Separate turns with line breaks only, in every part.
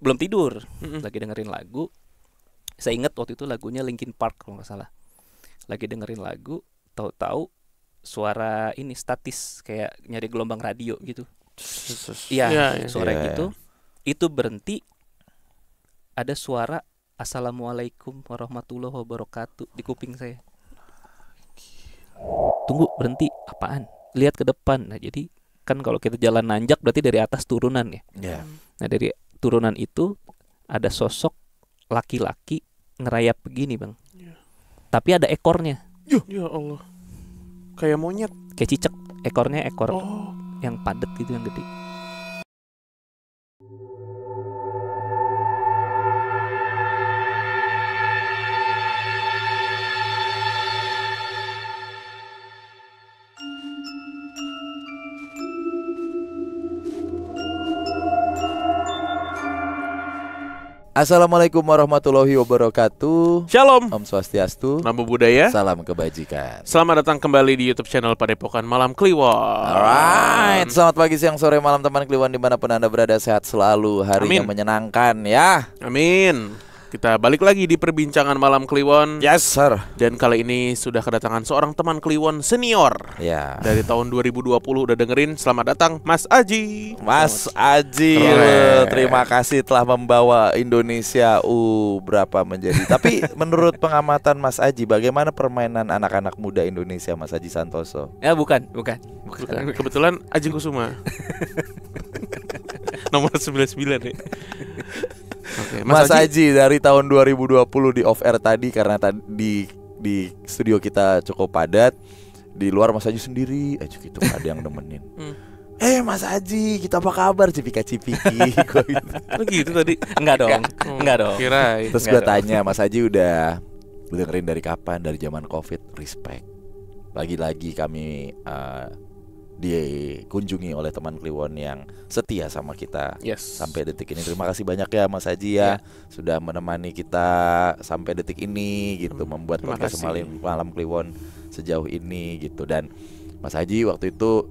belum tidur, lagi dengerin lagu. Saya ingat waktu itu lagunya Linkin Park kalau nggak salah. Lagi dengerin lagu, tahu-tahu suara ini statis kayak nyari gelombang radio gitu. Iya, suara gitu. Itu berhenti. Ada suara Assalamualaikum warahmatullahi wabarakatuh di kuping saya. Tunggu, berhenti, apaan? Lihat ke depan. Nah, jadi kan kalau kita jalan nanjak berarti dari atas turunan ya. Nah, dari turunan itu ada sosok laki-laki ngerayap begini, Bang. Tapi ada ekornya.
Ya Allah. Kayak monyet.
Kayak cicak. Ekornya ekor yang padat gitu, yang gede.
Assalamualaikum warahmatullahi wabarakatuh.
Shalom.
Om Swastiastu.
Namo Buddhaya.
Salam kebajikan.
Selamat datang kembali di YouTube channel Padepokan Malam Kliwon.
Alright, selamat pagi, siang, sore, malam teman Kliwon dimanapun Anda berada, sehat selalu, harinya menyenangkan ya.
Amin. Kita balik lagi di perbincangan Malam Kliwon.
Yes sir.
Dan kali ini sudah kedatangan seorang teman Kliwon senior.
Ya.
Dari tahun 2020 udah dengerin. Selamat datang Mas Aji.
Mas Aji, terima kasih telah membawa Indonesia berapa menjadi. Tapi menurut pengamatan Mas Aji, bagaimana permainan anak-anak muda Indonesia, Mas Aji Santoso?
Ya bukan.
Kebetulan Aji Kusuma. Nomor 99 ya. Oke,
Mas Aji dari tahun 2020 di off air tadi, karena tadi di studio kita cukup padat, di luar Mas Aji sendiri aja gitu, ada yang nemenin. Mas Aji, kita apa kabar? Cipika-cipiki.
Oh gitu tadi.
Enggak dong. Enggak dong.
Kirain.
Terus gue tanya, Mas Aji udah dengerin dari kapan? Dari zaman Covid. Respect. Lagi-lagi kami dikunjungi oleh teman Kliwon yang setia sama kita sampai detik ini. Terima kasih banyak ya Mas Haji ya, sudah menemani kita sampai detik ini gitu, membuat podcast Malam Kliwon sejauh ini gitu. Dan Mas Haji waktu itu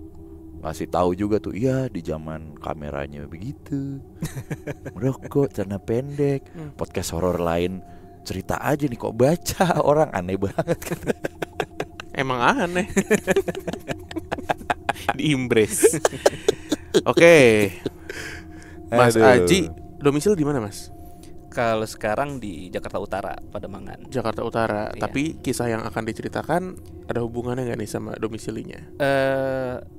ngasih tahu juga tuh, iya di zaman kameranya begitu, merokok, celana pendek, podcast horor lain cerita aja nih kok baca, orang aneh banget kan.
Emang aneh. Diimbres. Oke. Mas Aji, domisili di mana, Mas?
Kalau sekarang di Jakarta Utara, Pademangan.
Jakarta Utara. Iya. Tapi kisah yang akan diceritakan ada hubungannya nggak nih sama domisilinya?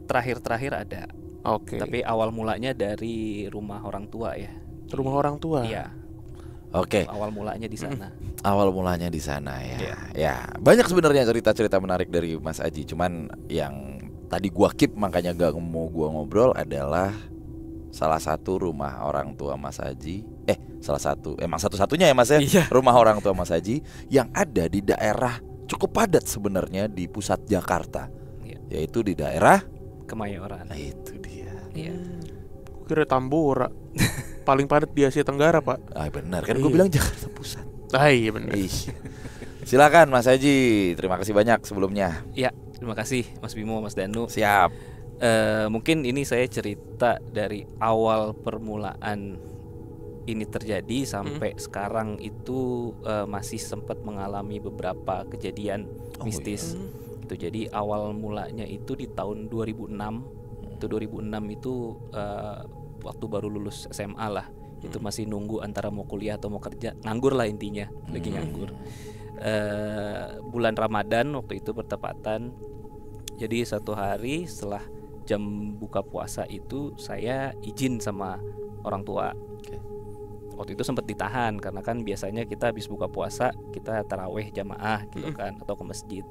Terakhir-terakhir ada.
Oke.
Tapi awal mulanya dari rumah orang tua ya.
Rumah orang tua.
Iya.
Oke.
Awal mulanya di sana.
Awal mulanya di sana ya. Ya, banyak sebenarnya cerita-cerita menarik dari Mas Aji. Cuman yang tadi gua keep, makanya gak mau gua ngobrol, adalah salah satu rumah orang tua Mas Aji. Salah satu, emang satu-satunya ya Mas ya.
Iya.
Rumah orang tua Mas Aji yang ada di daerah cukup padat sebenarnya di pusat Jakarta.
Iya.
Yaitu di daerah
Kemayoran.
Nah itu dia.
Iya.
Kira Tambora. Paling padat di Asia Tenggara, Pak.
Benar kan, gue bilang Jakarta Pusat.
Iya benar.
Silakan Mas Haji, terima kasih banyak sebelumnya.
Ya, terima kasih Mas Bimo, Mas Danu.
Siap.
Mungkin ini saya cerita dari awal permulaan ini terjadi sampai sekarang itu masih sempat mengalami beberapa kejadian mistis. Itu jadi awal mulanya itu di tahun 2006. Itu 2006 itu waktu baru lulus SMA lah. Itu masih nunggu antara mau kuliah atau mau kerja, nganggur lah intinya, lagi nganggur. Bulan Ramadan waktu itu bertepatan. Jadi satu hari setelah jam buka puasa itu saya izin sama orang tua. Waktu itu sempat ditahan karena kan biasanya kita habis buka puasa kita taraweh jamaah gitu kan, atau ke masjid.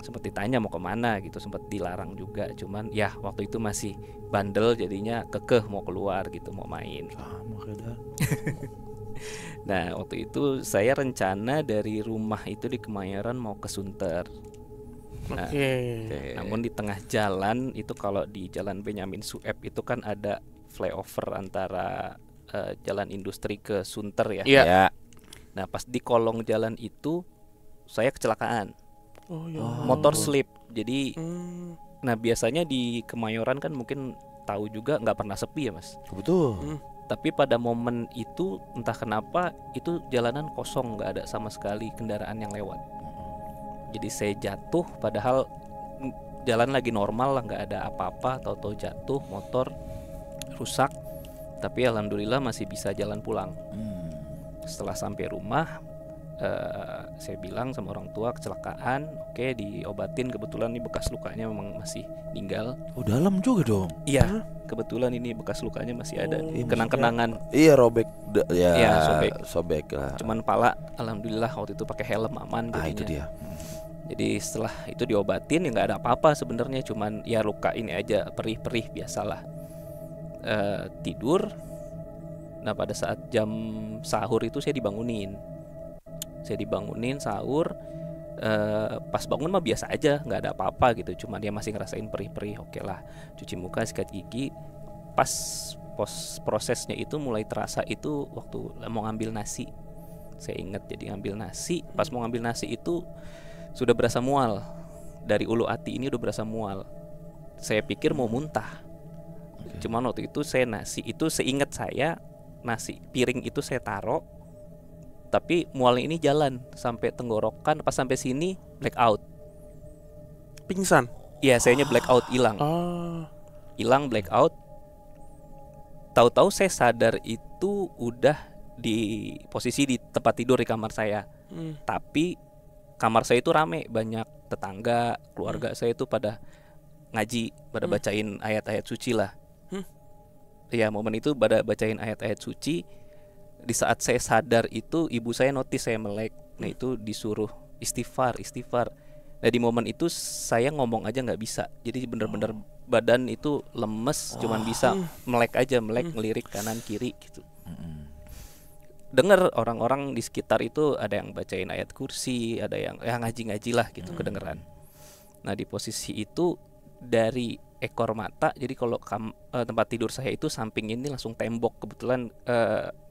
Sempat ditanya mau kemana gitu, sempat dilarang juga. Cuman ya waktu itu masih bandel, jadinya kekeh mau keluar gitu, mau main. Nah waktu itu saya rencana dari rumah itu di Kemayoran mau ke Sunter. Nah, namun di tengah jalan itu, kalau di Jalan Benyamin Sueb itu kan ada flyover antara jalan industri ke Sunter ya.
Iya.
Nah pas di kolong jalan itu saya kecelakaan. Motor slip. Jadi nah biasanya di Kemayoran kan mungkin tahu juga nggak pernah sepi ya Mas.
Betul.
Tapi pada momen itu entah kenapa itu jalanan kosong, nggak ada sama sekali kendaraan yang lewat. Jadi saya jatuh padahal jalan lagi normal lah, nggak ada apa-apa. Tahu-tahu jatuh, motor rusak. Tapi alhamdulillah masih bisa jalan pulang. Setelah sampai rumah, saya bilang sama orang tua kecelakaan, oke, diobatin. Kebetulan ini bekas lukanya memang masih tinggal.
Oh, dalam juga dong.
Iya, kebetulan ini bekas lukanya masih ada, kenang-kenangan.
Iya, robek
sobek
lah.
Cuman pala alhamdulillah waktu itu pakai helm aman jadinya.
Itu dia.
Jadi setelah itu diobatin ya nggak ada apa-apa sebenarnya, cuman ya luka ini aja, perih-perih biasalah. Tidur. Nah pada saat jam sahur itu saya dibangunin sahur. Pas bangun mah biasa aja, nggak ada apa-apa gitu, cuman dia masih ngerasain perih-perih. Oke lah, cuci muka, sikat gigi. Pas prosesnya itu mulai terasa itu waktu mau ngambil nasi. Saya ingat, jadi ngambil nasi. Pas mau ngambil nasi itu sudah berasa mual. Dari ulu hati ini udah berasa mual. Saya pikir mau muntah. Cuman waktu itu nasi itu seingat saya, nasi piring itu saya taruh, tapi mualnya ini jalan sampai tenggorokan. Pas sampai sini blackout.
Pingsan?
Iya, sayanya blackout, hilang. Hilang, blackout. Tahu-tahu saya sadar itu udah di posisi di tempat tidur di kamar saya. Tapi kamar saya itu rame, banyak tetangga, keluarga saya itu pada ngaji, pada bacain ayat-ayat suci lah. Ya momen itu pada bacain ayat-ayat suci. Di saat saya sadar itu ibu saya notice saya melek. Nah itu disuruh istighfar. Nah di momen itu saya ngomong aja nggak bisa. Jadi bener-bener badan itu lemes, cuman bisa melek ngelirik kanan kiri gitu. Dengar orang-orang di sekitar itu ada yang bacain ayat kursi, ada yang ngaji-ngaji lah gitu, kedengeran. Nah di posisi itu dari ekor mata, jadi kalau tempat tidur saya itu samping ini langsung tembok. Kebetulan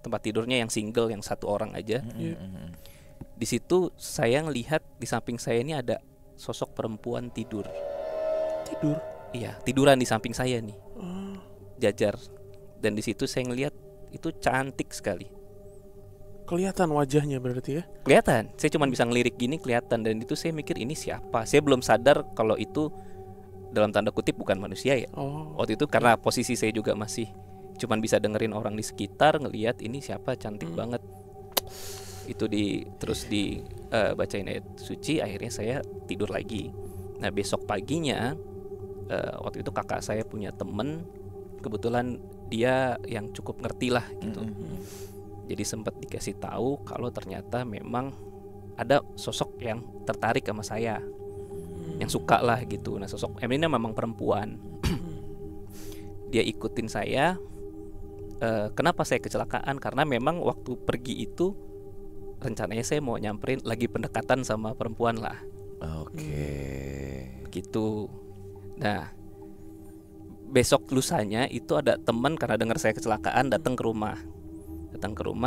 tempat tidurnya yang single, yang satu orang aja. Di situ saya ngelihat di samping saya ini ada sosok perempuan tidur. Iya, tiduran di samping saya nih, jajar. Dan di situ saya ngelihat itu cantik sekali.
Kelihatan wajahnya berarti ya?
Kelihatan. Saya cuma bisa ngelirik gini kelihatan. Dan itu saya mikir ini siapa. Saya belum sadar kalau itu dalam tanda kutip bukan manusia ya. Waktu itu karena posisi saya juga masih cuman bisa dengerin orang di sekitar, ngelihat ini siapa, cantik banget. Itu terus bacain ayat suci. Akhirnya saya tidur lagi. Nah besok paginya waktu itu kakak saya punya temen, kebetulan dia yang cukup ngerti lah gitu. Jadi sempat dikasih tahu kalau ternyata memang ada sosok yang tertarik sama saya, yang suka lah gitu. Nah sosok ini memang perempuan. Dia ikutin saya. Kenapa saya kecelakaan? Karena memang waktu pergi itu rencananya saya mau nyamperin, lagi pendekatan sama perempuan lah. Gitu. Nah besok lusanya itu ada teman karena dengar saya kecelakaan datang ke rumah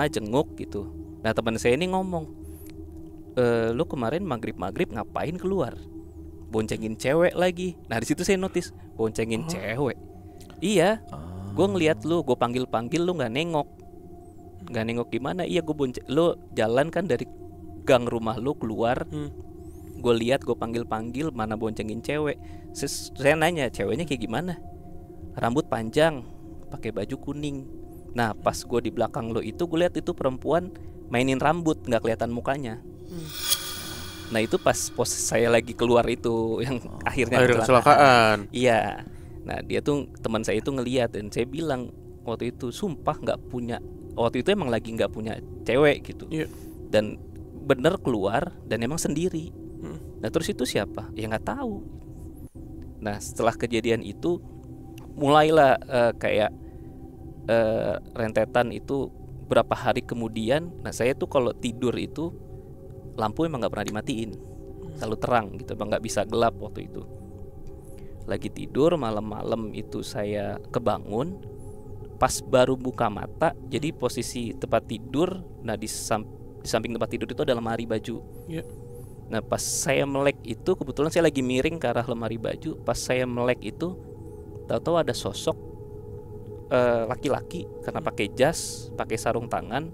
jenguk gitu. Nah teman saya ini ngomong, lu kemarin maghrib ngapain keluar? Boncengin cewek lagi. Nah di situ saya notice, boncengin cewek. Iya, gue ngeliat lu, gue panggil lu nggak nengok gimana? Iya, gue lu jalan kan dari gang rumah lu keluar. Gue lihat, gue panggil mana boncengin cewek. Saya nanya, ceweknya kayak gimana? Rambut panjang, pakai baju kuning. Nah pas gue di belakang lo itu, gue lihat itu perempuan mainin rambut, nggak kelihatan mukanya. Nah itu pas saya lagi keluar itu yang akhirnya kecelakaan. Iya. Nah dia tuh teman saya itu ngelihat, dan saya bilang waktu itu sumpah waktu itu emang lagi nggak punya cewek gitu. Dan bener keluar dan emang sendiri. Nah terus itu siapa? Ya nggak tahu. Nah setelah kejadian itu mulailah kayak rentetan itu berapa hari kemudian. Nah saya tuh kalau tidur itu lampu emang nggak pernah dimatiin, selalu terang gitu, emang nggak bisa gelap waktu itu. Lagi tidur malam-malam itu saya kebangun pas baru buka mata. Jadi posisi tempat tidur, nah di samping tempat tidur itu ada lemari baju. Nah pas saya melek itu, kebetulan saya lagi miring ke arah lemari baju. Pas saya melek itu, tahu-tahu ada sosok laki-laki karena pakai jas, pakai sarung tangan,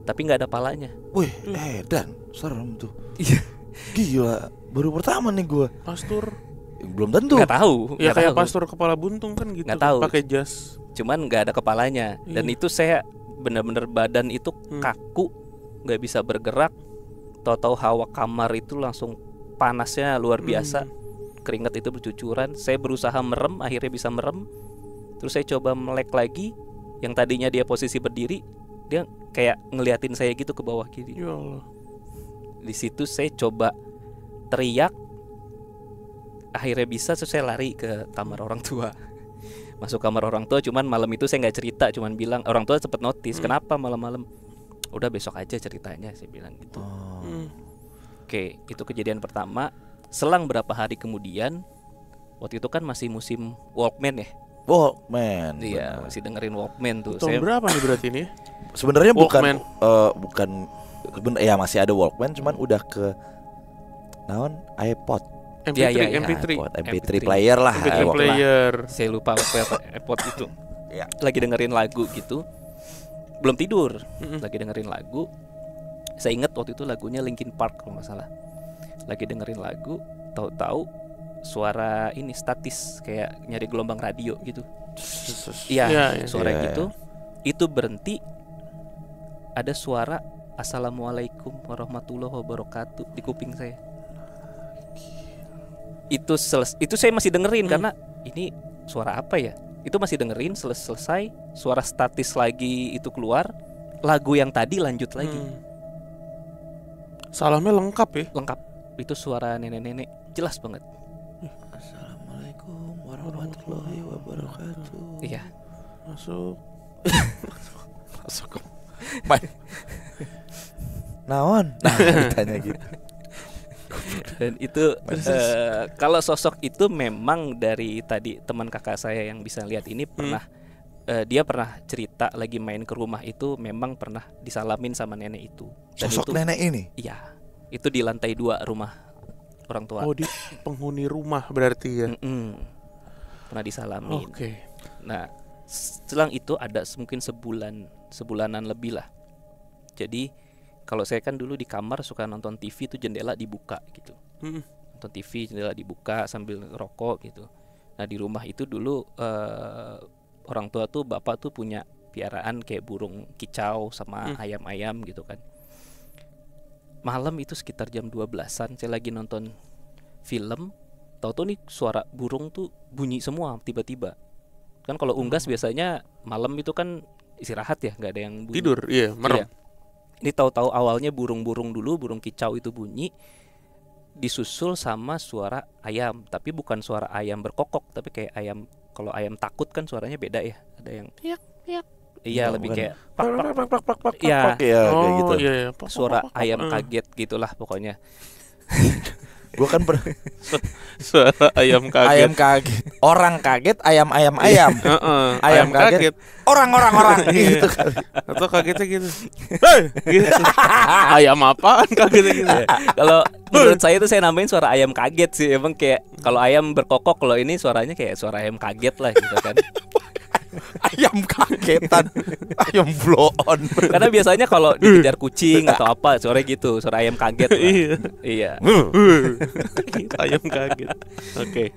tapi nggak ada palanya.
Wih, dan serem tuh. Gila, baru pertama nih gue.
Pastur.
Belum tentu.
Nggak tahu.
Ya kayak pastur kepala buntung kan gitu.
Nggak tahu.
Pakai jas.
Cuman nggak ada kepalanya. Dan itu saya benar-benar badan itu kaku, nggak bisa bergerak. Tahu-tahu hawa kamar itu langsung panasnya luar biasa. Keringat itu bercucuran. Saya berusaha merem, akhirnya bisa merem. Terus saya coba melek lagi. Yang tadinya dia posisi berdiri, dia kayak ngeliatin saya gitu ke bawah kiri.
Ya Allah.
Di situ saya coba teriak, akhirnya bisa. Terus saya lari ke kamar orang tua. Masuk kamar orang tua, cuman malam itu saya nggak cerita, cuman bilang orang tua cepet notice. Kenapa malam-malam? Udah besok aja ceritanya, saya bilang gitu. Oke, itu kejadian pertama. Selang berapa hari kemudian, waktu itu kan masih musim Walkman ya.
Walkman.
Iya, masih dengerin Walkman tuh.
Tahun berapa nih berarti ini?
Sebenarnya
Walkman.
bukan ya masih ada Walkman, cuman udah ke iPod. MP3 player lah.
MP3 player.
Saya lupa iPod itu. Lagi dengerin lagu gitu. Belum tidur, lagi dengerin lagu. Saya ingat waktu itu lagunya Linkin Park kalau nggak salah. Lagi dengerin lagu, tahu-tahu suara ini statis kayak nyari gelombang radio gitu. Iya, suara gitu. Itu berhenti. Ada suara Assalamualaikum warahmatullahi wabarakatuh di kuping saya. Itu saya masih dengerin karena ini suara apa ya? Itu masih dengerin, selesai suara statis lagi itu keluar, lagu yang tadi lanjut lagi.
Salamnya lengkap ya?
Lengkap. Itu suara nenek-nenek, jelas banget.
Assalamualaikum warahmatullahi wabarakatuh.
Iya.
Masuk.
Naon? Nah, ditanya gitu.
Dan itu kalau sosok itu memang dari tadi teman kakak saya yang bisa lihat ini pernah dia pernah cerita lagi main ke rumah itu memang pernah disalamin sama nenek itu. Dan
sosok
itu,
nenek ini?
Iya. Itu di lantai 2 rumah orang tua.
Oh, di penghuni rumah berarti ya.
Pernah disalamin.
Oke.
Nah, selang itu ada mungkin sebulanan lebih lah. Jadi kalau saya kan dulu di kamar suka nonton TV, itu jendela dibuka gitu. Nonton TV jendela dibuka sambil ngerokok gitu. Nah di rumah itu dulu orang tua tuh bapak tuh punya piaraan kayak burung kicau sama ayam-ayam gitu kan. Malam itu sekitar jam 12-an saya lagi nonton film, tahu-tahu nih suara burung tuh bunyi semua tiba-tiba. Kan kalau unggas biasanya malam itu kan istirahat ya, nggak ada yang bunyi.
Tidur, iya, merem. Iya.
Ini tahu-tahu awalnya burung-burung dulu, burung kicau itu bunyi, disusul sama suara ayam, tapi bukan suara ayam berkokok, tapi kayak ayam, kalau ayam takut kan suaranya beda ya, ada yang piak. Iya, lebih kayak pak. Iya,
kayak gitu.
Iya.
Suara ayam kaget gitulah pokoknya.
Gue kan
suara ayam kaget.
Ayam kaget. Orang kaget, ayam. Ayam kaget. Orang gitu kan.
Atau kagetnya gitu. Gitu. Ayam apaan kagetnya gitu.
Kalau menurut saya itu saya namain suara ayam kaget sih. Emang kayak kalau ayam berkokok, kalau ini suaranya kayak suara ayam kaget lah gitu kan.
Ayam kagetan, ayam blow on.
Karena biasanya kalau dikejar kucing atau apa suara gitu, suara ayam kaget lah. Iya.
Ayam kaget. Oke.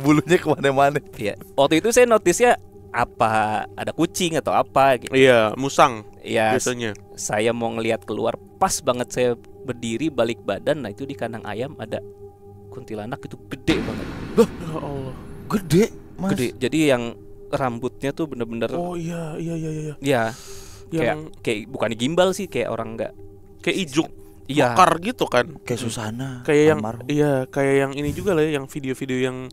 Bulunya kemana-mana.
Iya. Waktu itu saya notice-nya apa ada kucing atau apa gitu.
Iya, musang.
Iya.
Biasanya.
Saya mau ngelihat keluar, pas banget saya berdiri balik badan, nah itu di kandang ayam ada kuntilanak itu gede banget.
Ya Allah.
Gede, Mas.
Gede. Jadi yang rambutnya tuh bener-bener.
Oh iya.
Iya. Kayak bukan gimbal sih, kayak orang nggak
kayak ijuk.
Iya.
Mekar gitu kan.
Kayak Susana.
Kayak yang kayak yang ini juga lah ya, yang video-video yang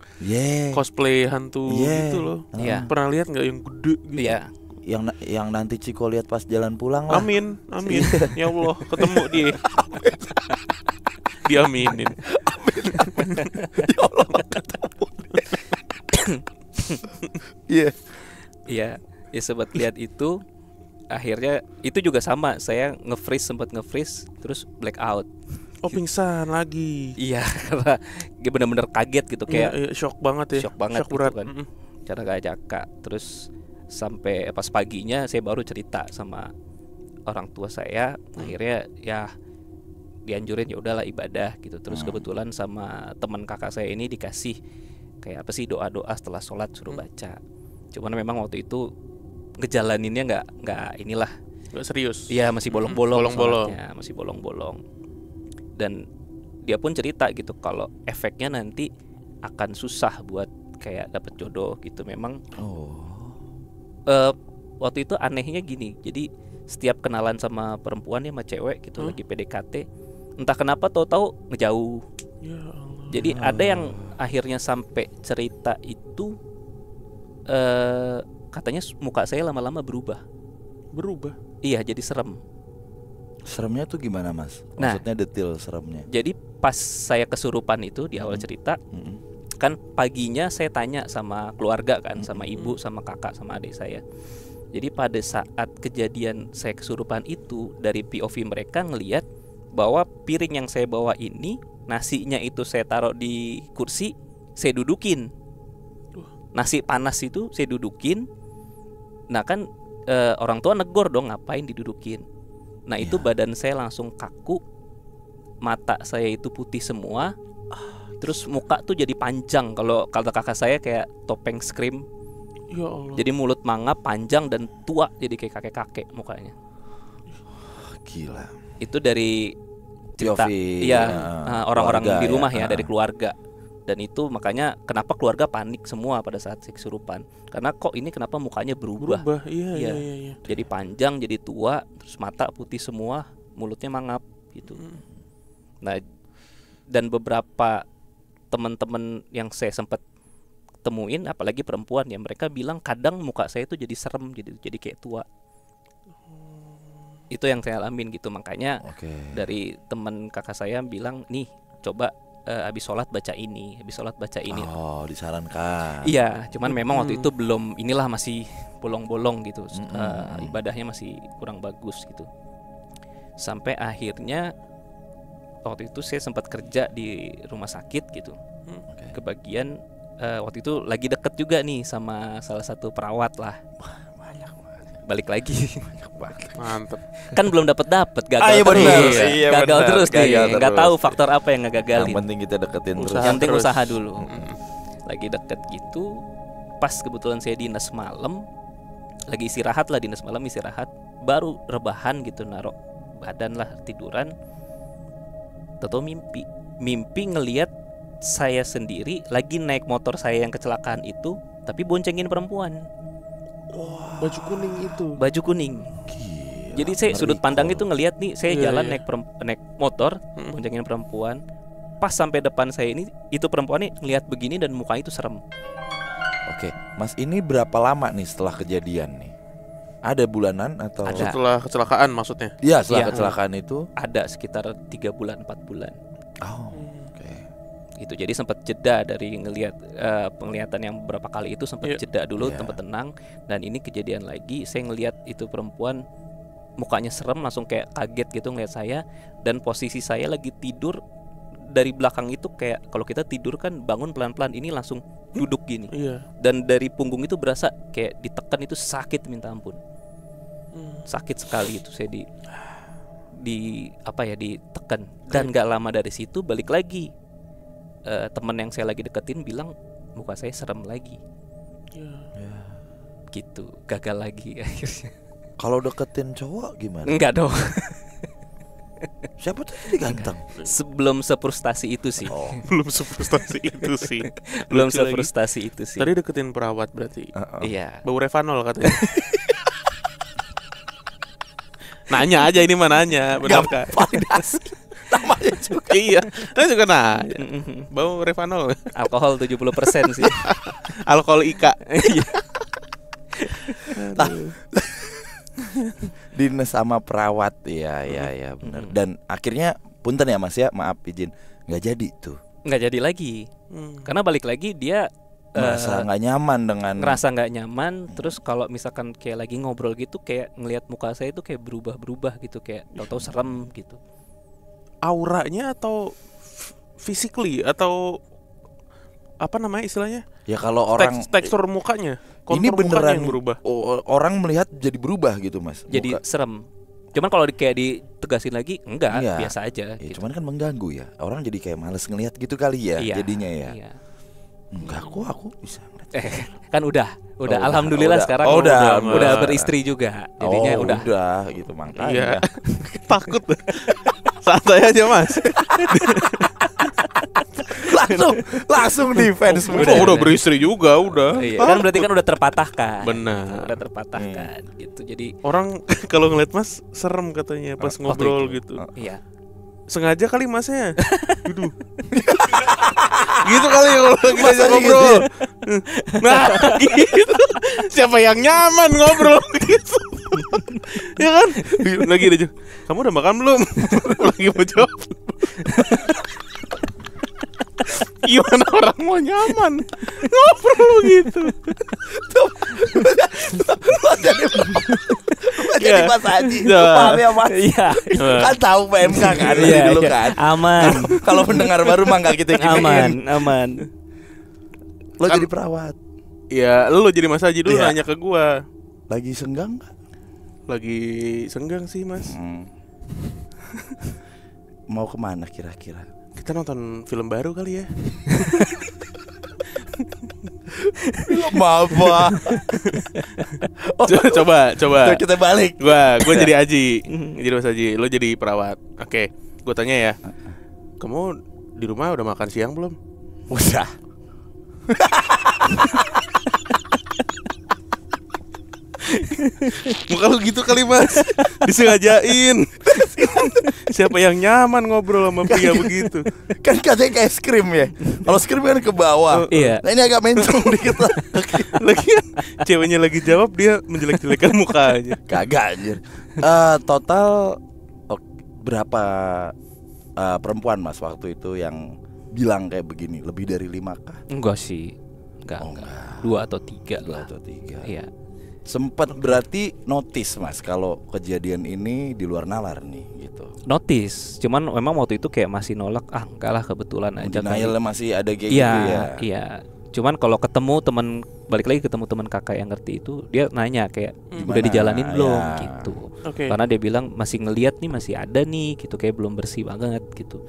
cosplay hantu gitu loh.
Iya.
Pernah lihat nggak yang gede gitu?
Iya.
Yang nanti Ciko lihat pas jalan pulang lah.
Amin. Ya Allah, ketemu dia. Diaminin. Amin.
Ya Allah, ketemu.
Iya, ya sobat lihat itu. Akhirnya itu juga sama, saya sempat nge-freeze terus blackout.
Oh, pingsan lagi.
Iya, karena benar-benar kaget gitu, kayak
shock banget ya.
Shock banget
shock berat
gitu kan. Cara gak jaka. Terus Sampai pas paginya saya baru cerita sama orang tua saya, akhirnya ya dianjurin ya udahlah ibadah gitu. Terus kebetulan sama teman kakak saya ini dikasih kayak apa sih doa-doa setelah sholat suruh baca. Cuman memang waktu itu ngejalaninnya nggak inilah,
nggak serius.
Iya, masih bolong-bolong sholatnya, masih bolong-bolong. Dan dia pun cerita gitu kalau efeknya nanti akan susah buat kayak dapet jodoh gitu. Memang waktu itu anehnya gini, jadi setiap kenalan sama perempuan ya, sama cewek gitu, lagi PDKT, entah kenapa tahu-tahu ngejauh. Ya Allah. Jadi ada yang akhirnya sampai cerita itu katanya muka saya lama-lama berubah. Iya, jadi serem.
Seremnya tuh gimana, Mas? Maksudnya detail seremnya.
Jadi pas saya kesurupan itu di awal cerita, kan paginya saya tanya sama keluarga kan, sama ibu, sama kakak, sama adik saya. Jadi pada saat kejadian saya kesurupan itu, dari POV mereka ngelihat bahwa piring yang saya bawa ini, nasinya itu saya taruh di kursi, saya dudukin. Nasi panas itu saya dudukin. Nah kan orang tua negor dong, ngapain didudukin. Nah itu badan saya langsung kaku, mata saya itu putih semua, terus muka tuh jadi panjang. Kalau kata kakak saya kayak topeng Scream. Ya Allah. Jadi mulut mangap, panjang dan tua, jadi kayak kakek-kakek mukanya.
Gila.
Itu dari cerita orang-orang di rumah ya, dari keluarga. Dan itu makanya kenapa keluarga panik semua pada saat saya kesurupan. Karena kok ini kenapa mukanya berubah. Iya. Jadi panjang, jadi tua, terus mata putih semua, mulutnya mangap gitu. Nah, dan beberapa teman-teman yang saya sempat temuin, apalagi perempuan ya, mereka bilang kadang muka saya itu jadi serem, jadi kayak tua. Itu yang saya alamin gitu. Makanya dari teman kakak saya bilang, nih coba habis sholat baca ini,
Oh, disarankan.
Iya, cuman memang waktu itu belum, inilah masih bolong-bolong gitu. Ibadahnya masih kurang bagus gitu. Sampai akhirnya waktu itu saya sempat kerja di rumah sakit gitu. Kebagian waktu itu lagi deket juga nih sama salah satu perawat lah. Balik lagi.
Mantep.
Kan belum dapat gagal terus. Gagal terus nih. Nggak tahu faktor apa yang ngegagalin.
Yang penting kita deketin terus.
Yang penting usaha dulu. Lagi deket gitu, pas kebetulan saya dinas malam, lagi istirahat lah, dinas malam istirahat, baru rebahan gitu, naruh badan lah, tiduran. Tahu mimpi ngelihat saya sendiri lagi naik motor saya yang kecelakaan itu, tapi boncengin perempuan.
Baju kuning itu.
Baju kuning. Gila, jadi saya sudut pandang itu ngelihat nih, saya jalan naik motor, boncengin perempuan. Pas sampai depan saya ini, itu perempuan nih ngelihat begini dan mukanya itu serem.
Oke, Mas, ini berapa lama nih setelah kejadian nih? Ada bulanan atau
setelah kecelakaan maksudnya?
Iya, setelah kecelakaan itu
ada sekitar 3 bulan 4 bulan. Itu jadi sempat jeda dari ngelihat penglihatan yang beberapa kali itu, sempat jeda dulu, tempat tenang. Dan ini kejadian lagi, saya ngelihat itu perempuan mukanya serem, langsung kayak kaget gitu ngeliat saya. Dan posisi saya lagi tidur, dari belakang itu kayak kalau kita tidur kan bangun pelan-pelan, ini langsung duduk gini. Dan dari punggung itu berasa kayak ditekan, itu sakit minta ampun. Sakit sekali itu, saya ditekan. Dan gak lama dari situ balik lagi. Teman yang saya lagi deketin bilang muka saya serem lagi. Gitu, gagal lagi akhirnya.
Kalau deketin cowok gimana?
Enggak dong.
Siapa tuh jadi ganteng?
Sebelum sefrustasi itu sih.
Belum sefrustasi itu sih.
Belum sefrustasi itu sih.
Tadi deketin perawat berarti.
Iya.
Bau Revanol katanya. Nanya aja, ini mah nanya. Benar kan?
Namanya juga.
Iya, saya juga nanya. Bau Revanol.
Alkohol 70% sih.
Alkohol Ika.
Dinas sama perawat. Iya benar. Dan akhirnya punten ya Mas ya, maaf izin, nggak jadi tuh.
Nggak jadi lagi. Karena balik lagi dia
ngerasa nggak nyaman dengan.
Ngerasa nggak nyaman. Terus kalau misalkan kayak lagi ngobrol gitu, kayak ngelihat muka saya itu kayak berubah gitu, kayak tahu-tahu serem gitu.
Auranya atau physically atau apa namanya istilahnya?
Ya kalau orang
tekstur mukanya.
ini beneran yang berubah. Orang melihat jadi berubah gitu Mas.
Jadi serem. Cuman kalau kayak ditegasin lagi enggak, biasa aja
gitu. Cuman kan mengganggu ya. Orang jadi kayak males ngelihat gitu kali ya jadinya ya.
Iya.
Enggak, aku bisa ngeliat.
Kan udah alhamdulillah sekarang udah beristri juga. Jadinya
udah gitu makanya. Iya.
Takut. Santai aja Mas.
langsung defense.
Udah beristri juga udah.
Iya, kan berarti kan udah terpatahkan.
Benar.
Udah terpatahkan gitu. Jadi
orang kalau ngeliat Mas serem katanya pas ngobrol gitu.
Iya.
Sengaja kali Masnya. Gitu kali kalau kita ngobrol. Gitu. Nah, gitu. Siapa yang nyaman ngobrol gitu. Ya kan? Lagi aja. Kamu udah makan belum? Lagi mau jawab. Gimana orang mau nyaman ngobrol gitu?
Jadi Mas Haji paham ya Mas?
Iya.
Kan tahu PMK kan dulu kan.
Aman.
Kalau pendengar baru mah nggak gitu
aman.
Lo kan, jadi perawat.
Ya lo jadi Mas Haji dulu nanya ke gua.
Lagi senggang nggak?
Lagi senggang sih Mas.
Mau kemana kira-kira?
Kita nonton film baru kali ya.
Film apa?
Coba.
Kita balik.
Gua jadi Haji. Jadi Mas Haji, lo jadi perawat. Oke, gua tanya ya. Kamu di rumah udah makan siang belum?
Udah.
Kalau gitu kali Mas, disengajain. Siapa yang nyaman ngobrol sama pria begitu?
Kan katanya kayak skrim ya. Kalau skrim kan ke bawah.
Iya.
Nah ini agak mencong dikit lah.
Lagian ceweknya lagi jawab dia menjelek-jelekan mukanya.
Kagak anjir. Total berapa perempuan Mas waktu itu yang bilang kayak begini? Lebih dari 5 kah?
Enggak sih. Enggak. 2 atau 3 lah.
2 atau 3.
Iya.
Sempat berarti notice Mas kalau kejadian ini di luar nalar nih gitu.
Notice, cuman memang waktu itu kayak masih nolak. Enggak lah, kebetulan aja.
Denial masih ada kayak gitu ya.
Iya. Cuman kalau ketemu teman, balik lagi ketemu teman kakak yang ngerti itu, dia nanya kayak udah dijalanin belum gitu. Karena dia bilang masih ngelihat nih, masih ada nih gitu, kayak belum bersih banget gitu.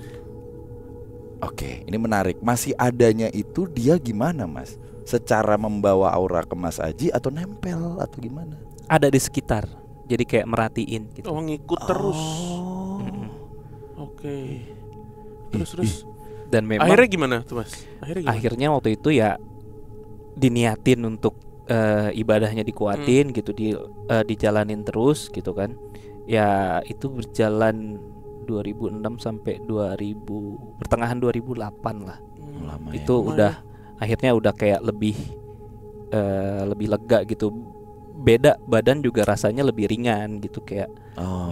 Oke, ini menarik. Masih adanya itu dia gimana Mas? Secara membawa aura ke Mas Haji atau nempel atau gimana?
Ada di sekitar, jadi kayak merhatiin gitu.
Oh, ngikut terus. Oke. Terus.
Dan memang
akhirnya gimana tuh Mas?
Akhirnya waktu itu ya diniatin untuk ibadahnya dikuatin gitu, dijalanin terus gitu kan. Ya itu berjalan 2006 sampai 2000 pertengahan 2008 lah.
Lama
itu
ya.
Udah akhirnya udah kayak lebih lega gitu. Beda badan juga rasanya lebih ringan gitu, kayak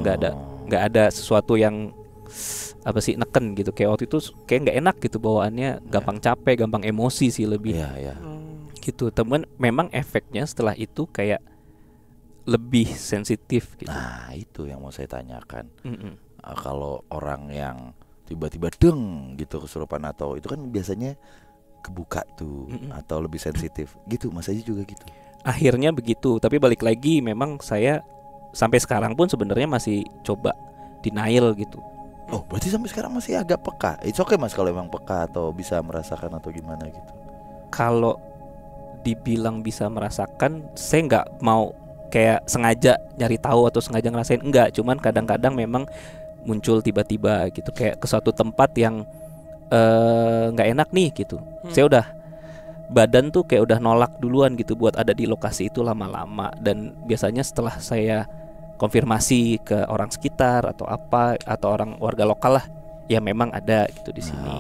nggak ada sesuatu yang apa sih neken gitu. Kayak waktu itu kayak nggak enak gitu bawaannya, gampang capek, gampang emosi sih lebih. Gitu. Temen memang efeknya setelah itu kayak lebih sensitif gitu.
Nah itu yang mau saya tanyakan. Kalau orang yang tiba-tiba deng gitu kesurupan atau itu kan biasanya kebuka tuh atau lebih sensitif gitu. Mas Haji juga gitu?
Akhirnya begitu, tapi balik lagi memang saya sampai sekarang pun sebenarnya masih coba denial gitu.
Oh berarti sampai sekarang masih agak peka. It's okay Mas kalau emang peka atau bisa merasakan atau gimana gitu?
Kalau dibilang bisa merasakan, saya nggak mau kayak sengaja nyari tahu atau sengaja ngerasain, enggak. Cuman kadang-kadang memang muncul tiba-tiba gitu, kayak ke suatu tempat yang nggak enak nih gitu. Saya udah badan tuh kayak udah nolak duluan gitu buat ada di lokasi itu lama-lama. Dan biasanya setelah saya konfirmasi ke orang sekitar atau apa atau orang warga lokal lah, ya memang ada gitu di sini.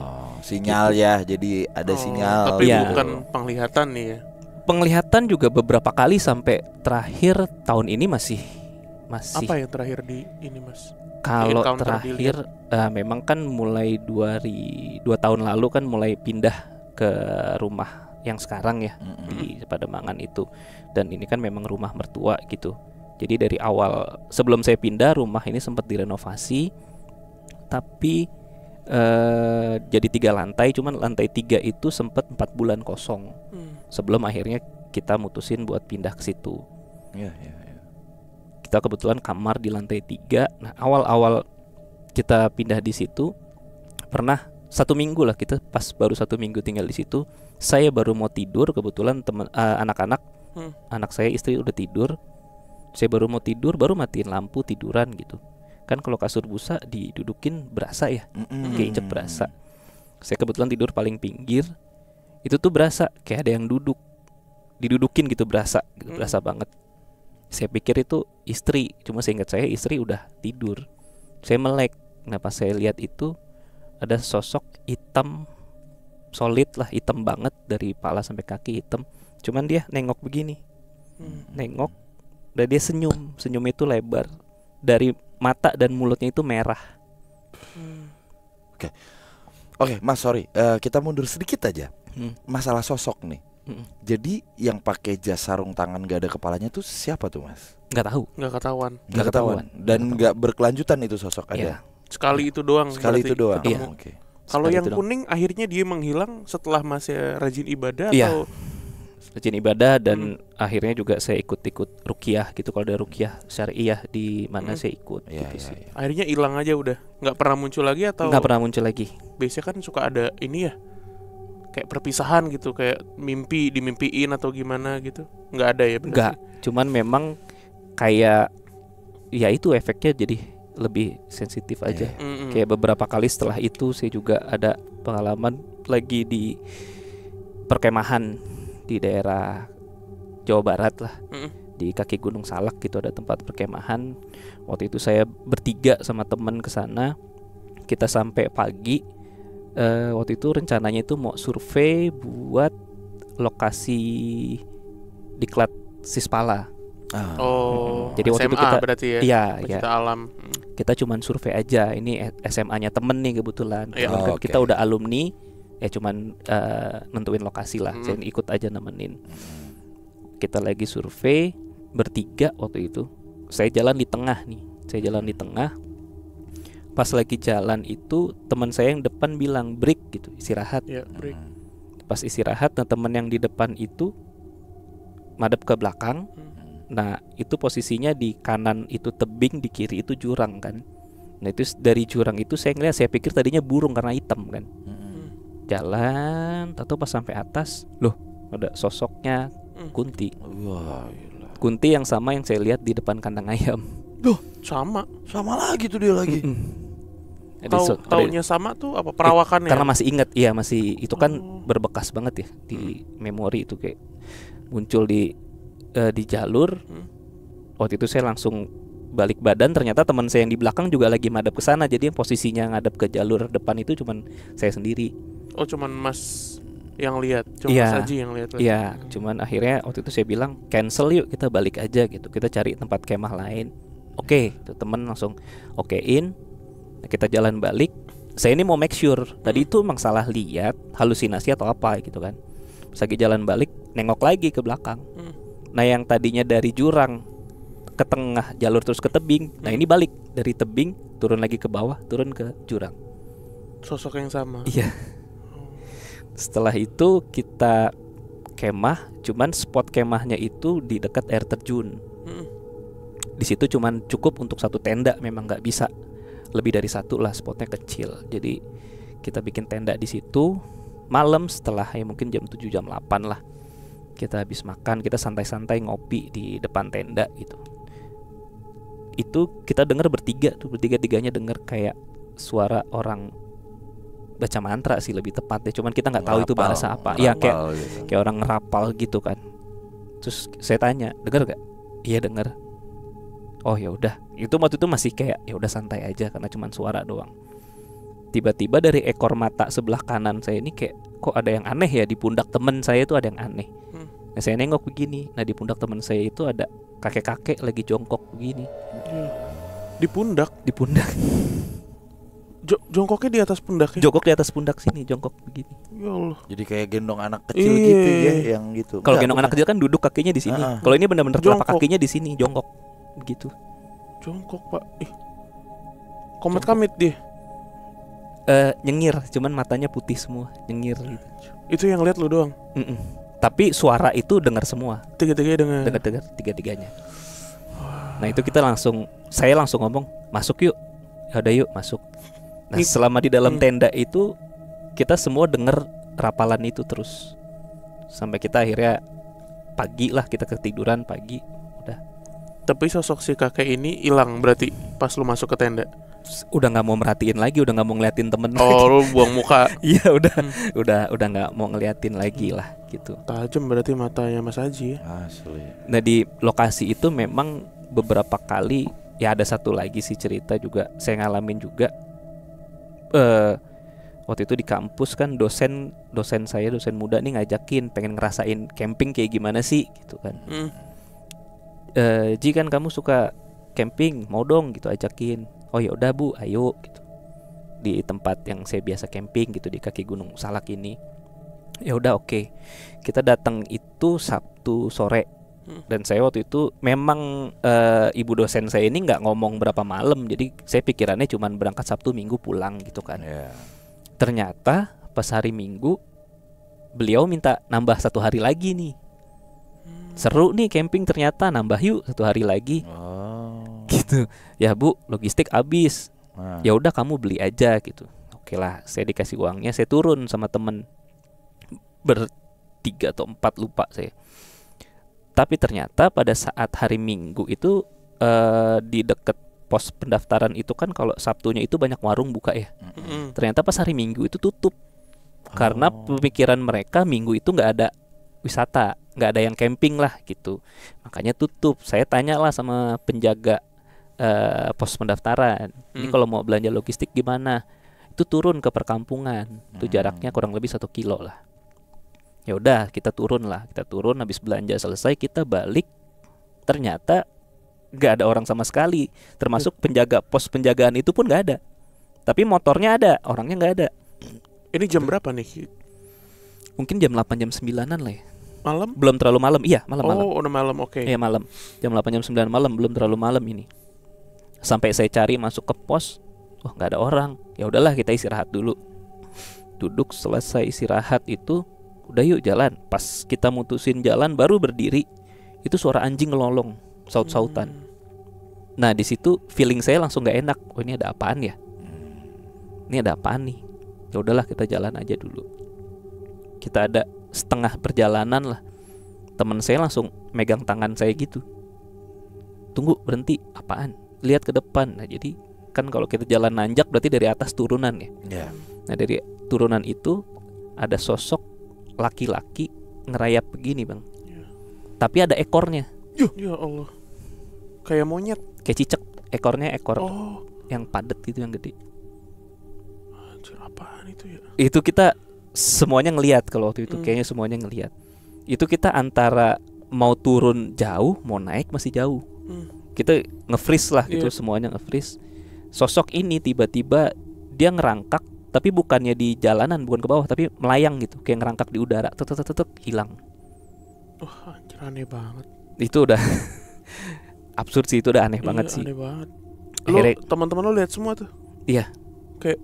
Sinyal gitu. Ya, jadi ada sinyal.
Tapi bukan penglihatan nih ya.
Penglihatan juga beberapa kali sampai terakhir tahun ini masih.
Apa yang terakhir di ini Mas?
Kalau terakhir memang kan mulai 2 tahun lalu kan mulai pindah ke rumah yang sekarang ya, di Pademangan itu. Dan ini kan memang rumah mertua gitu. Jadi dari awal sebelum saya pindah, rumah ini sempat direnovasi, tapi jadi 3 lantai. Cuman lantai 3 itu sempat 4 bulan kosong sebelum akhirnya kita mutusin buat pindah ke situ.
Iya.
Kita kebetulan kamar di lantai 3. Nah awal-awal kita pindah di situ, pernah 1 minggu lah, kita pas baru 1 minggu tinggal di situ, saya baru mau tidur, kebetulan anak-anak, anak saya, istri udah tidur, saya baru mau tidur, baru matiin lampu, tiduran gitu. Kan kalau kasur busa didudukin berasa ya, keinjek berasa. Saya kebetulan tidur paling pinggir, itu tuh berasa kayak ada yang didudukin gitu, berasa gitu, berasa banget. Saya pikir itu istri, cuma seingat saya istri udah tidur. Saya melek. Nah pas saya lihat itu ada sosok hitam, solid lah, hitam banget dari kepala sampai kaki hitam. Cuman dia nengok begini, nengok, dan dia senyum. Senyum itu lebar, dari mata dan mulutnya itu merah.
Oke, Mas, sorry, kita mundur sedikit aja. Masalah sosok nih. Jadi yang pakai jas sarung tangan gak ada kepalanya tuh siapa tuh, Mas?
Nggak tahu.
Nggak ketahuan.
Dan nggak berkelanjutan itu sosok ada.
Sekali itu doang.
Sekali itu doang.
Iya.
Oke.
Kalau yang kuning akhirnya dia menghilang setelah masih rajin ibadah atau
rajin ibadah, dan akhirnya juga saya ikut ruqyah gitu. Kalau ada ruqyah syariah di mana saya ikut gitu sih.
Akhirnya hilang aja udah. Nggak pernah muncul lagi atau?
Nggak pernah muncul lagi.
Biasanya kan suka ada ini ya, kayak perpisahan gitu, kayak dimimpiin atau gimana gitu. Nggak ada ya?
Nggak. Cuman memang kayak ya itu efeknya jadi lebih sensitif aja. Kayak beberapa kali setelah itu saya juga ada pengalaman lagi di perkemahan di daerah Jawa Barat lah, di kaki Gunung Salak gitu ada tempat perkemahan. Waktu itu saya bertiga sama teman ke sana. Kita sampai pagi. Waktu itu rencananya itu mau survei buat lokasi diklat Sispala. Jadi waktu
SMA
itu kita
berarti ya.
Iya.
Alam.
Kita cuman survei aja. Ini SMA-nya temen nih kebetulan. Kan kita udah alumni, ya cuman nentuin lokasi lah. Saya ikut aja nemenin. Kita lagi survei bertiga waktu itu. Saya jalan di tengah nih. Pas lagi jalan itu teman saya yang depan bilang break gitu, istirahat.
Break.
Pas istirahat, nah teman yang di depan itu madep ke belakang. Nah itu posisinya di kanan itu tebing, di kiri itu jurang kan. Nah itu dari jurang itu saya ngeliat, saya pikir tadinya burung karena hitam kan. Jalan, tahu pas sampai atas, loh ada sosoknya Kunti. Kunti yang sama yang saya lihat di depan kandang ayam.
Duh,
sama
lagi tuh dia lagi.
Taunya sama tuh apa perawakannya?
Karena masih ingat, iya masih itu kan berbekas banget ya di memori itu, kayak muncul di jalur. Waktu itu saya langsung balik badan, ternyata teman saya yang di belakang juga lagi madep ke sana. Jadi yang posisinya ngadep ke jalur depan itu cuman saya sendiri.
Oh, cuman Mas yang lihat, cuma Mas Haji yang lihat.
Iya, cuman akhirnya waktu itu saya bilang cancel yuk, kita balik aja gitu. Kita cari tempat kemah lain. Oke, temen langsung okein. Nah, kita jalan balik. Saya ini mau make sure tadi itu emang salah lihat, halusinasi atau apa gitu kan. Pas lagi jalan balik, nengok lagi ke belakang. Nah yang tadinya dari jurang ke tengah jalur terus ke tebing, nah ini balik dari tebing turun lagi ke bawah, turun ke jurang.
Sosok yang sama.
Iya. Setelah itu kita kemah, cuman spot kemahnya itu di dekat air terjun. Di situ cuman cukup untuk satu tenda, memang nggak bisa lebih dari satu lah, spotnya kecil. Jadi kita bikin tenda di situ. Malam setelah ya mungkin jam 7 jam 8 lah, kita habis makan, kita santai-santai ngopi di depan tenda gitu. Itu kita dengar bertiga-tiganya dengar kayak suara orang baca mantra sih lebih tepat ya. Cuman kita nggak tahu itu bahasa apa. Iya kayak orang ngerapal gitu kan. Terus saya tanya, dengar gak? Iya dengar. Oh ya udah. Itu waktu itu masih kayak ya udah santai aja karena cuman suara doang. Tiba-tiba dari ekor mata sebelah kanan saya ini kayak kok ada yang aneh ya, di pundak temen saya itu ada yang aneh. Nah saya nengok begini, nah di pundak teman saya itu ada kakek-kakek lagi jongkok begini.
Di pundak?
Di pundak.
Jongkoknya di atas pundaknya?
Jongkok di atas pundak sini, jongkok begini.
Ya Allah.
Jadi kayak gendong anak kecil gitu ya, yang gitu.
Kalau gendong anak kecil kan duduk kakinya di sini. Kalau ini benar-benar telapak kakinya di sini, jongkok begitu.
Jongkok pak. Komet kamit dia.
Nyengir, cuman matanya putih semua, nyengir gitu.
Itu yang lihat lu doang?
Tapi suara itu dengar semua.
Tiga-tiganya dengar.
Dengar tiga-tiganya. Nah itu saya langsung ngomong, masuk yuk. Ya udah yuk masuk. Nah selama di dalam tenda itu kita semua dengar rapalan itu terus sampai kita akhirnya pagi lah, kita ketiduran pagi udah.
Tapi sosok si kakek ini hilang berarti pas lu masuk ke tenda.
Udah nggak mau merhatiin lagi, udah nggak mau ngeliatin temen lagi.
Lu buang muka.
Iya udah nggak mau ngeliatin lagi lah gitu.
Tajam berarti matanya Mas Haji ya.
Asli.
Nah di lokasi itu memang beberapa kali ya, ada satu lagi sih cerita juga saya ngalamin juga. Waktu itu di kampus kan dosen muda nih ngajakin pengen ngerasain camping kayak gimana sih gitu kan. Ji kan kamu suka camping, mau dong gitu ajakin. Oh ya udah Bu, ayo gitu. Di tempat yang saya biasa camping gitu di kaki Gunung Salak ini. Ya udah oke. Kita datang itu Sabtu sore. Dan saya waktu itu memang ibu dosen saya ini nggak ngomong berapa malam, jadi saya pikirannya cuma berangkat Sabtu Minggu pulang gitu kan. Ternyata pas hari Minggu beliau minta nambah 1 hari lagi nih. Seru nih camping, ternyata nambah yuk 1 hari lagi. Gitu. Ya Bu, logistik habis. Ya udah kamu beli aja gitu. Oke lah, saya dikasih uangnya, saya turun sama temen 3 atau 4 lupa saya. Tapi ternyata pada saat hari Minggu itu di dekat pos pendaftaran itu kan kalau Sabtunya itu banyak warung buka ya. Ternyata pas hari Minggu itu tutup. Karena pemikiran mereka Minggu itu nggak ada wisata, nggak ada yang camping lah gitu. Makanya tutup. Saya tanya lah sama penjaga pos pendaftaran. Ini kalau mau belanja logistik gimana? Itu turun ke perkampungan. Itu jaraknya kurang lebih 1 kilo lah. Ya udah kita turun habis belanja selesai kita balik, ternyata nggak ada orang sama sekali, termasuk penjaga pos penjagaan itu pun nggak ada, tapi motornya ada, orangnya nggak ada.
Ini jam berapa nih?
Mungkin jam 8 jam 9-an lah ya.
Malam?
Belum terlalu malam, iya malam.
Oh udah malam, oke.
Iya malam, jam 8 jam 9 malam, belum terlalu malam ini. Sampai saya cari masuk ke pos, wah nggak ada orang. Ya udahlah kita istirahat dulu. Duduk selesai istirahat itu, udah yuk jalan. Pas kita mutusin jalan baru berdiri, itu suara anjing ngelolong, saut-sautan. Nah di situ feeling saya langsung nggak enak. Oh ini ada apaan ya? Ini ada apaan nih? Ya udahlah kita jalan aja dulu. Kita ada setengah perjalanan lah, teman saya langsung megang tangan saya gitu. Tunggu, berhenti, apaan? Lihat ke depan. Nah jadi kan kalau kita jalan nanjak berarti dari atas turunan ya. Nah dari turunan itu ada sosok laki-laki ngerayap begini bang, tapi ada ekornya.
Ya Allah, kayak monyet,
kayak cicak. Ekornya ekor yang padat gitu, yang gede.
Anjir, apaan itu ya?
Itu kita semuanya ngelihat kalau waktu itu, kayaknya semuanya ngelihat. Itu kita antara mau turun jauh, mau naik masih jauh. Kita nge-freeze lah gitu, semuanya nge-freeze. Sosok ini tiba-tiba dia ngerangkak, tapi bukannya di jalanan, bukan ke bawah, tapi melayang gitu, kayak ngerangkak di udara, tek hilang.
Wah, anjir, aneh banget.
Itu udah absurd sih, itu udah aneh banget sih.
Aneh banget. Akhirnya, teman-teman lo lihat semua tuh?
Iya.
Kayak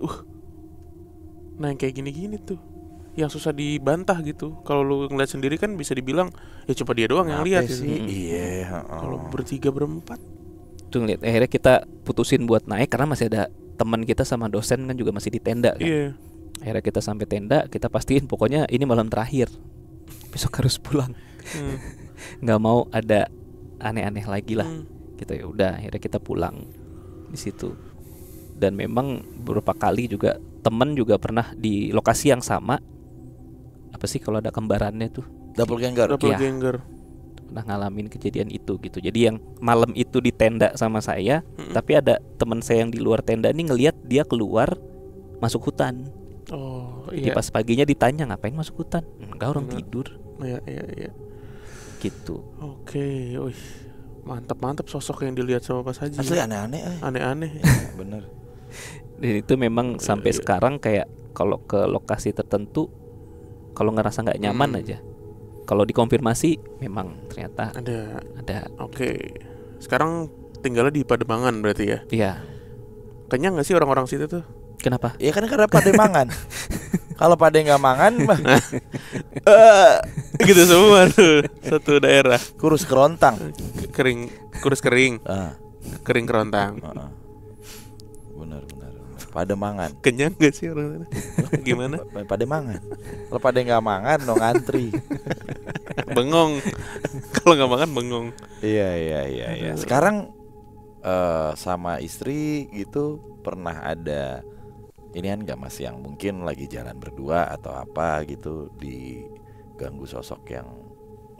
nah yang kayak gini-gini tuh yang susah dibantah gitu. Kalau lu ngeliat sendiri kan bisa dibilang ya cuma dia doang yang lihat
sih. Iya.
Kalau bertiga berempat
tuh ngeliat. Akhirnya kita putusin buat naik karena masih ada teman kita sama dosen kan juga masih di tenda kan. Akhirnya kita sampai tenda, kita pastiin pokoknya ini malam terakhir, besok harus pulang. Nggak mau ada aneh-aneh lagi lah. Kita ya udah, akhirnya kita pulang di situ. Dan memang beberapa kali juga teman juga pernah di lokasi yang sama. Apa sih kalau ada kembarannya tuh?
Doppelganger.
Pernah ngalamin kejadian itu gitu. Jadi yang malam itu di tenda sama saya, tapi ada teman saya yang di luar tenda nih ngelihat dia keluar masuk hutan. Jadi pas paginya ditanya ngapain masuk hutan? Enggak, orang tidur.
Iya.
Gitu.
Oke. Mantap sosok yang dilihat sama Mas Haji.
Asli aneh-aneh.
Aneh-aneh.
Bener.
Dan itu memang sampai sekarang kayak kalau ke lokasi tertentu, kalau ngerasa nggak nyaman aja, kalau dikonfirmasi memang ternyata ada.
Oke. Sekarang tinggalnya di Pademangan berarti ya?
Iya.
Kenyang nggak sih orang-orang situ tuh?
Kenapa?
Ya karena Pademangan. Kalau pada nggak mangan mah
gitu semua tuh satu daerah.
kurus kerontang.
Kering, kurus kering.
Ah,
Kering kerontang.
benar. Pada mangan.
Kenyang gak sih orang sana? Gimana?
Pada mangan. Kalau pada nggak mangan, no ngantri.
Bengong. Kalau nggak makan bengong.
Iya. Sekarang sama istri gitu pernah ada inian nggak Mas yang mungkin lagi jalan berdua atau apa gitu diganggu sosok yang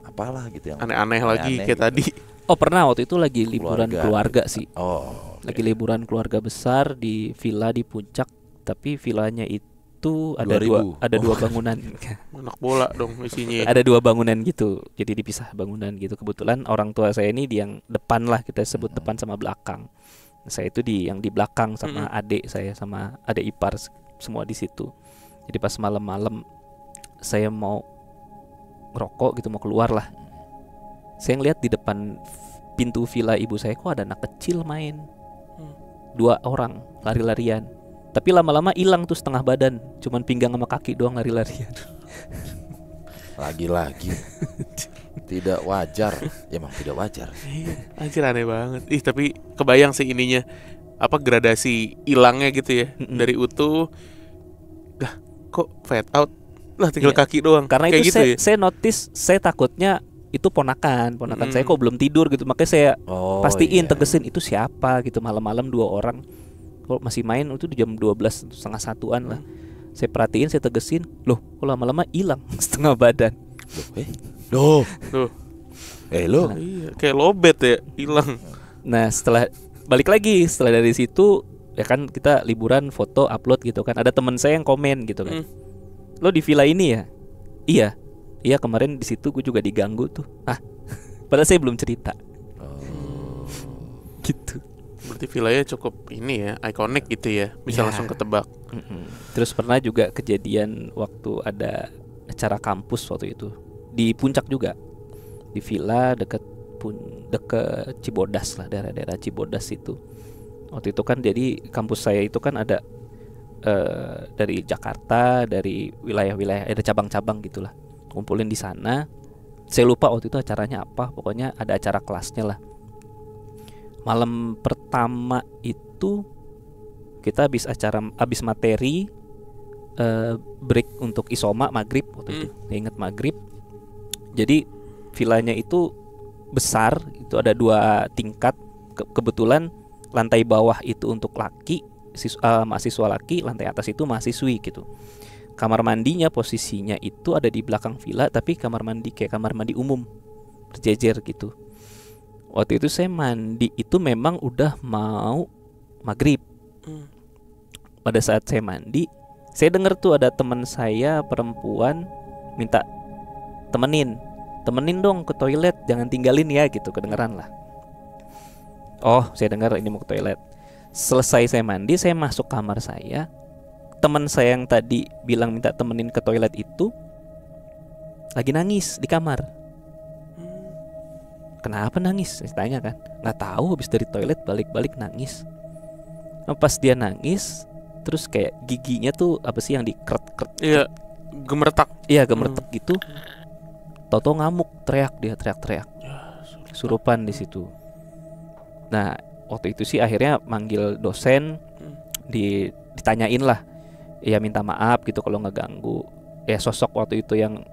apalah gitu yang
aneh-aneh lagi kayak
gitu.
tadi.
Oh pernah, waktu itu lagi liburan keluarga sih.
Okay.
Lagi liburan keluarga besar di villa di puncak, tapi villanya itu ada
2000.
ada dua bangunan.
Anak bola dong isinya.
Ada dua bangunan gitu, jadi dipisah bangunan gitu. Kebetulan orang tua saya ini di yang depan lah, kita sebut depan sama belakang. Saya itu di yang di belakang sama adik saya sama adik ipar semua di situ. Jadi pas malam-malam saya mau ngerokok gitu, mau keluar lah. Saya ngeliat di depan pintu villa ibu saya kok ada anak kecil main. 2 orang lari-larian. Tapi lama-lama hilang tuh setengah badan, cuman pinggang sama kaki doang lari-larian.
Lagi-lagi tidak wajar. Ya emang tidak wajar.
Anjir aneh banget. Tapi kebayang sih ininya. Apa gradasi hilangnya gitu ya. Dari utuh kok fade out. Lah tinggal kaki doang.
Karena
kayak
itu
gitu
saya notice, saya takutnya itu ponakan saya kok belum tidur gitu, makanya saya pastiin tegesin itu siapa gitu. Malam-malam 2 orang kalau masih main itu di jam 12 setengah 1-an lah. Saya perhatiin, saya tegesin, loh kok lama-lama hilang setengah badan.
Loh.
Iya, kayak lobet ya hilang.
Nah setelah balik lagi, setelah dari situ ya kan kita liburan foto upload gitu kan, ada teman saya yang komen gitu kan, lo di villa ini ya? Iya kemarin di situ gue juga diganggu tuh. Padahal saya belum cerita. Gitu.
Berarti villanya cukup ini ya, ikonik gitu ya, bisa langsung ketebak.
Terus pernah juga kejadian waktu ada acara kampus waktu itu di puncak juga, di villa deket Cibodas lah, daerah Cibodas itu. Waktu itu kan jadi kampus saya itu kan ada dari Jakarta, dari wilayah-wilayah, ada cabang-cabang gitulah, kumpulin di sana. Saya lupa waktu itu acaranya apa, pokoknya ada acara kelasnya lah. Malam pertama itu kita habis materi, break untuk isoma maghrib waktu itu. Saya ingat maghrib. Jadi villanya itu besar, itu ada 2 tingkat. Kebetulan lantai bawah itu untuk laki, mahasiswa laki, lantai atas itu mahasiswi gitu. Kamar mandinya posisinya itu ada di belakang villa, tapi kamar mandi kayak kamar mandi umum berjejer gitu. Waktu itu saya mandi itu memang udah mau maghrib. Pada saat saya mandi, saya dengar tuh ada teman saya perempuan minta temenin dong ke toilet, jangan tinggalin ya gitu, kedengeran lah. Oh, saya dengar ini mau ke toilet. Selesai saya mandi, saya masuk kamar saya. Teman saya yang tadi bilang minta temenin ke toilet itu lagi nangis di kamar. Kenapa nangis? Saya tanya kan. Nggak tahu, habis dari toilet balik-balik nangis. Nah, pas dia nangis, terus kayak giginya tuh apa sih yang dikret-kret?
Iya, gemertak.
Iya, gemertak gitu. Tau-tau ngamuk, teriak-teriak. Surupan di situ. Nah, waktu itu sih akhirnya manggil dosen, ditanyain lah. Ya minta maaf gitu kalau ngeganggu. Ya sosok waktu itu yang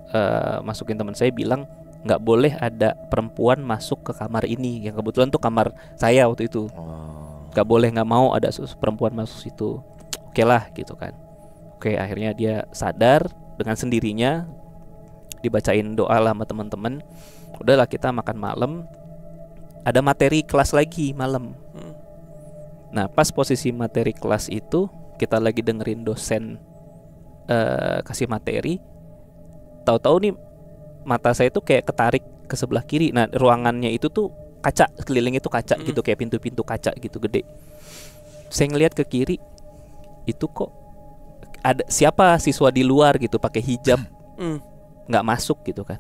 masukin teman saya bilang nggak boleh ada perempuan masuk ke kamar ini. Yang kebetulan tuh kamar saya waktu itu. Nggak boleh, nggak mau ada perempuan masuk situ. Oke lah gitu kan. Oke, akhirnya dia sadar dengan sendirinya. Dibacain doa lah sama teman-teman. Udahlah kita makan malam. Ada materi kelas lagi malam. Nah pas posisi materi kelas itu kita lagi dengerin dosen kasih materi. Tahu-tahu nih mata saya tuh kayak ketarik ke sebelah kiri. Nah ruangannya itu tuh kaca, sekeliling itu kaca gitu, kayak pintu-pintu kaca gitu gede. Saya ngeliat ke kiri, itu kok ada siapa siswa di luar gitu pakai hijab, nggak masuk gitu kan.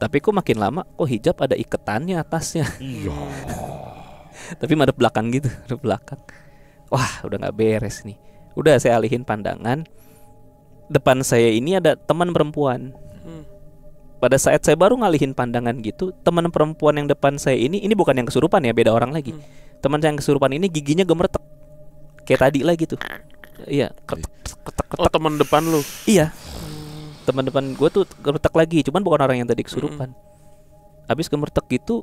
Tapi kok makin lama kok hijab ada iketannya atasnya. Tapi madep belakang gitu, madep belakang. Wah udah nggak beres nih. Udah saya alihin pandangan. depan saya ini ada teman perempuan. Pada saat saya baru ngalihin pandangan gitu, teman perempuan yang depan saya ini bukan yang kesurupan ya, beda orang lagi. Teman yang kesurupan ini giginya gemeretek kayak tadi lah gitu. Iya, ketek.
Oh, teman depan lu.
Iya. Teman depan gue tuh gemeretek lagi, cuman bukan orang yang tadi kesurupan. Habis gemeretek gitu,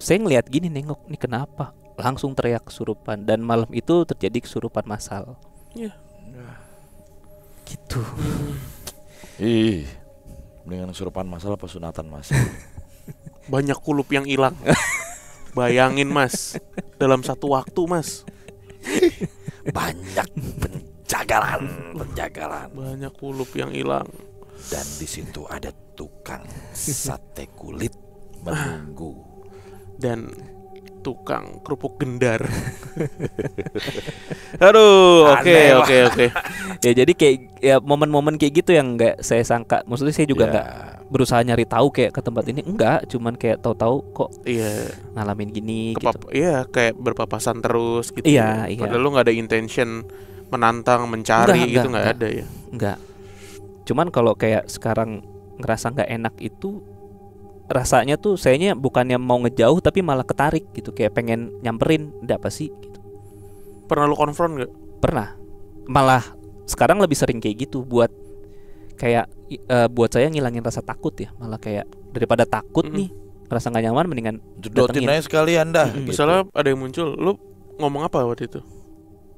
saya ngeliat gini, nengok, nih kenapa? Langsung teriak kesurupan. Dan malam itu terjadi kesurupan massal.
Iya.
Gitu.
Ih, mendingan kesurupan massal apa sunatan mas?
Banyak kulup yang hilang. Bayangin mas, dalam satu waktu mas.
Banyak penjagalan.
Banyak kulup yang hilang.
Dan di situ ada tukang sate kulit menunggu.
Dan tukang kerupuk gendar. Aduh, oke.
Ya jadi kayak ya momen-momen kayak gitu yang nggak saya sangka. Maksudnya saya juga nggak berusaha nyari tahu kayak ke tempat ini, enggak, cuman kayak tahu-tahu kok ngalamin gini gitu.
Iya, kayak berpapasan terus gitu.
Iya.
Padahal lu nggak ada intention menantang, mencari gitu, nggak ada ya.
Enggak. Cuman kalau kayak sekarang ngerasa nggak enak itu rasanya tuh sayanya bukannya mau ngejauh tapi malah ketarik gitu, kayak pengen nyamperin, ada apa sih gitu.
Pernah lu konfront gak?
Pernah. Malah sekarang lebih sering kayak gitu buat kayak buat saya ngilangin rasa takut ya. Malah kayak daripada takut nih ngerasa gak nyaman, mendingan
jodotin aja sekalian dah.
Misalnya ada yang muncul, lu ngomong apa waktu itu?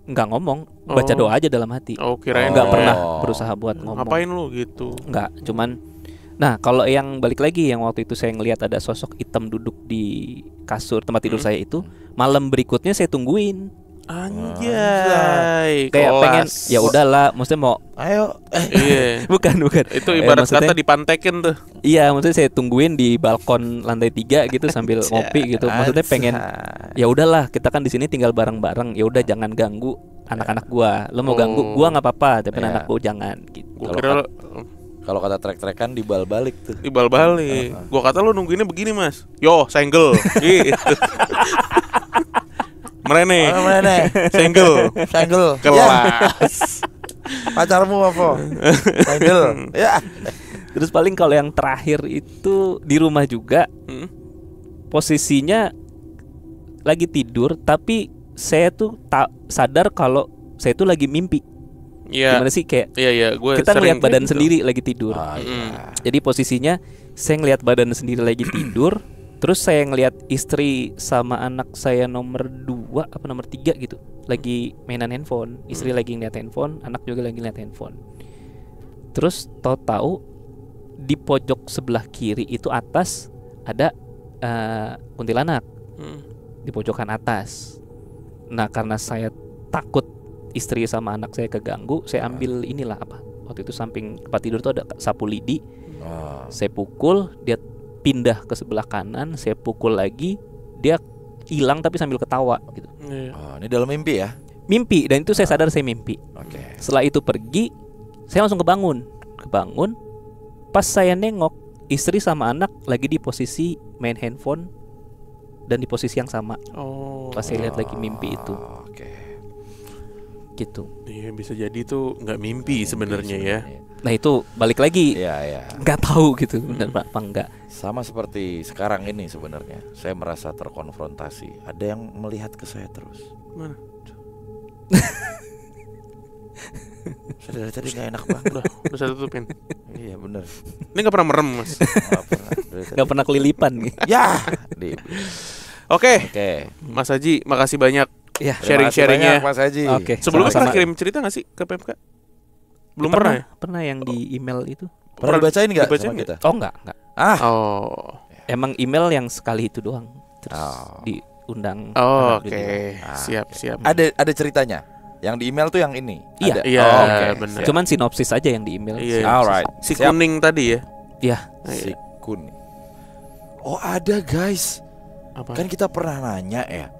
Nggak ngomong, baca doa aja dalam hati.
Kirain
nggak pernah berusaha buat ngomong.
Ngapain lu gitu?
Nggak, cuman nah kalau yang balik lagi yang waktu itu saya ngelihat ada sosok hitam duduk di kasur tempat tidur saya itu, malam berikutnya saya tungguin.
Anjay,
kayak pengen ya udahlah, maksudnya mau
ayo.
Iya.
bukan
itu ibarat kata dipantekin tuh.
Iya, maksudnya saya tungguin di balkon lantai 3 gitu sambil ngopi gitu. Maksudnya pengen ya udahlah, kita kan di sini tinggal bareng-bareng, ya udah jangan ganggu anak-anak gua. Lo mau ganggu gua nggak apa-apa, tapi anak gua jangan gitu.
Gua kira
kalau kata trek-trekan dibal balik tuh.
Dibal balik. Gua kata lu nungguinnya begini mas. Yo, senggel. Gitu. Merene. Senggel.
Kelas. Pacarmu apa? Senggel. Ya.
Terus paling kalau yang terakhir itu di rumah juga. Posisinya lagi tidur, tapi saya tuh tak sadar kalau saya tuh lagi mimpi.
Iya.
Gimana sih kayak
Gua
kita ngeliat badan
gitu.
sendiri lagi tidur. Jadi posisinya saya ngeliat badan sendiri lagi tidur, terus saya ngeliat istri sama anak saya nomor 2 apa nomor 3 gitu lagi mainan handphone. Istri lagi ngeliat handphone, anak juga lagi ngeliat handphone. Terus tahu-tahu di pojok sebelah kiri itu atas ada kuntilanak di pojokan atas. Nah karena saya takut istri sama anak saya keganggu, saya ambil inilah apa, waktu itu samping tempat tidur tuh ada sapu lidi. Saya pukul, dia pindah ke sebelah kanan, saya pukul lagi, dia hilang tapi sambil ketawa gitu.
Ini dalam mimpi ya?
Mimpi, dan itu saya sadar saya mimpi. Setelah itu pergi, saya langsung kebangun. Pas saya nengok, istri sama anak lagi di posisi main handphone dan di posisi yang sama. Pas saya lihat lagi mimpi itu. Gitu.
Iya, bisa jadi tuh nggak mimpi sebenarnya ya.
Nah itu balik lagi. Nggak tahu gitu benar apa enggak.
Sama seperti sekarang ini sebenarnya. Saya merasa terkonfrontasi. Ada yang melihat ke saya terus.
Mana?
Saya dari tadi nggak enak banget.
Udah saya tutupin.
Iya benar.
Ini nggak pernah merem mas.
Nggak pernah kelilipan.
Ya.
Oke. Mas Haji, makasih banyak.
Ya,
sharing-sharingnya
Mas Haji.
Sebelumnya pernah kirim cerita nggak sih ke PMK? Belum pernah ya?
Pernah yang di email itu.
Pernah dibacain nggak sama kita?
Oh enggak. Emang email yang sekali itu doang. Terus diundang.
Oke. Siap.
Ada ceritanya. Yang di email tuh yang ini.
Iya, benar.
Cuman sinopsis aja yang di email.
Alright.
Si kuning tadi ya?
Iya.
Si kuning. Oh ada guys.
Apa?
Kan kita pernah nanya ya.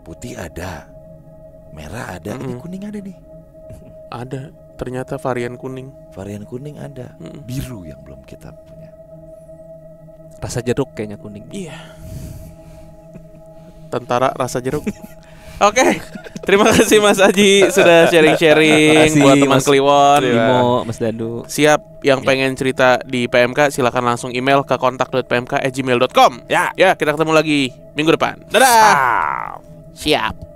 Putih ada, merah ada, ini kuning ada nih.
Ada, ternyata varian kuning.
Varian kuning ada, biru yang belum kita punya.
Rasa jeruk kayaknya kuning.
Iya. Tentara rasa jeruk. Oke. Terima kasih Mas Aji sudah sharing-sharing buat teman Kliwon.
Bimo, Mas Dadu.
Siap, yang pengen cerita di PMK silakan langsung email ke kontak.pmk@gmail.com. Ya, kita ketemu lagi minggu depan. Dadah. Siap.